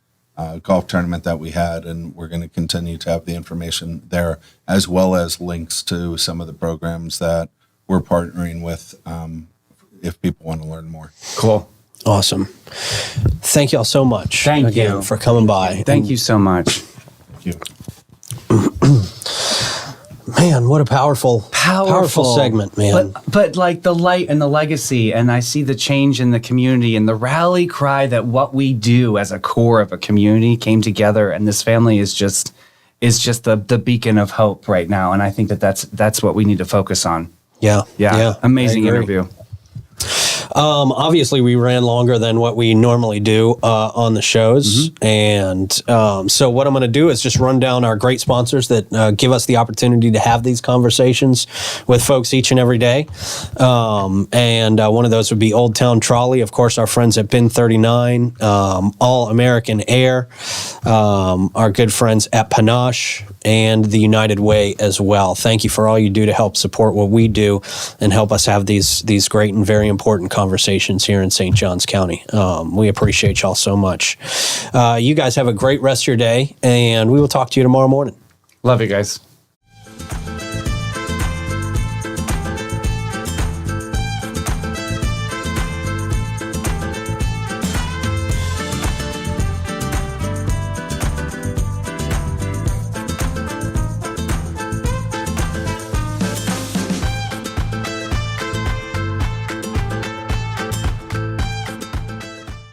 golf tournament that we had, and we're going to continue to have the information there, as well as links to some of the programs that we're partnering with. If people want to learn more.
Cool.
Awesome. Thank you all so much.
Thank
again
you.
for coming by.
Thank you so much.
Thank you.
Man, what a powerful segment, man.
But like the light and the legacy, and I see the change in the community and the rally cry that what we do as a core of a community came together, and this family is just is just the beacon of hope right now. And I think that's what we need to focus on.
Yeah.
Amazing
I agree.
interview.
Obviously, we ran longer than what we normally do on the shows. And so what I'm going to do is just run down our great sponsors that give us the opportunity to have these conversations with folks each and every day. And one of those would be Old Town Trolley. Of course, our friends at Bin 39, All American Air, our good friends at Panache, and the United Way as well. Thank you for all you do to help support what we do and help us have these great and very important conversations here in St. Johns County. We appreciate y'all so much. You guys have a great rest of your day, and we will talk to you tomorrow morning.
Love you guys.